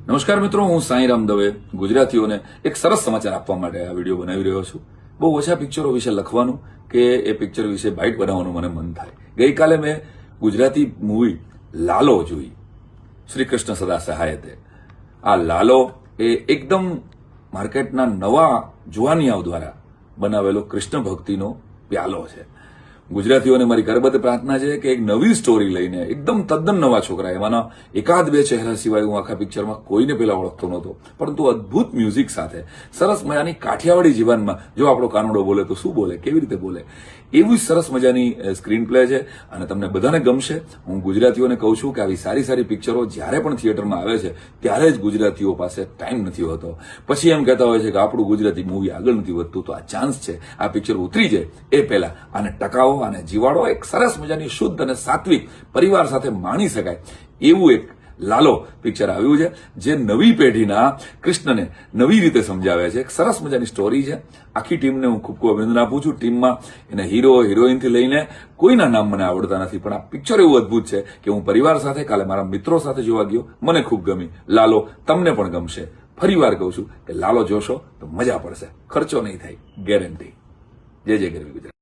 નમસ્કાર મિત્રો, હું સાંઈરામ દવે ગુજરાતીઓને એક સરસ સમાચાર આપવા માટે આ વિડીયો બનાવી રહ્યો છું. બહુ ઓછા પિક્ચરો વિશે લખવાનું કે એ પિક્ચર વિશે બાઇટ બનાવવાનું મને મન થાય. ગઈકાલે મેં ગુજરાતી મૂવી લાલો જોઈ, શ્રી કૃષ્ણ સદા સહાયતે. આ લાલો એ એકદમ માર્કેટના નવા જુવાનિયાઓ દ્વારા બનાવેલો કૃષ્ણ ભક્તિનો પ્યાલો છે. ગુજરાતીઓને મારી કરબદ્ધ પ્રાર્થના છે કે એક નવી સ્ટોરી લઈને એકદમ તદ્દન નવા છોકરા, એમાંના એકાદ બે ચહેરા સિવાય હું આખા પિક્ચરમાં કોઈને પેલા ઓળખતો નહોતો, પરંતુ અદ્ભુત મ્યુઝિક સાથે સરસ મજાની કાઠિયાવાડી જીવનમાં જો આપણો કાનડો બોલે તો શું બોલે, કેવી રીતે બોલે, એવી સરસ મજાની સ્ક્રીન પ્લે છે અને તમને બધાને ગમશે. હું ગુજરાતીઓને કહું છું કે આવી સારી સારી પિક્ચરો જ્યારે પણ થિયેટરમાં આવે છે ત્યારે જ ગુજરાતીઓ પાસે ટાઈમ નથી હોતો. પછી એમ કહેતા હોય છે કે આપણું ગુજરાતી મૂવી આગળ નથી વધતું. તો આ ચાન્સ છે, આ પિક્ચર ઉતરી જાય એ પહેલા આને ટકાવો અને જીવાડો. એક સરસ મજાની શુદ્ધ અને સાત્વિક પરિવાર સાથે માણી શકાય એવું એક લાલો પિક્ચર આવ્યું છે, જે નવી પેઢીના કૃષ્ણને નવી રીતે સમજાવે છે. એક સરસ મજાની સ્ટોરી છે. આખી ટીમને હું ખૂબ ખૂબ અભિનંદન આપું છું. ટીમમાં એને હીરો હિરોઈનથી લઈને કોઈના નામ મને આવડતા નથી, પણ આ પિક્ચર એવું અદ્ભુત છે કે હું પરિવાર સાથે, કાલે મારા મિત્રો સાથે જોવા ગયો, મને ખૂબ ગમી. લાલો તમને પણ ગમશે. ફરીવાર કહું છું કે લાલો જોશો તો મજા પડશે, ખર્ચો નહીં થાય, ગેરંટી. જય જય ગરવી ગુજરાત.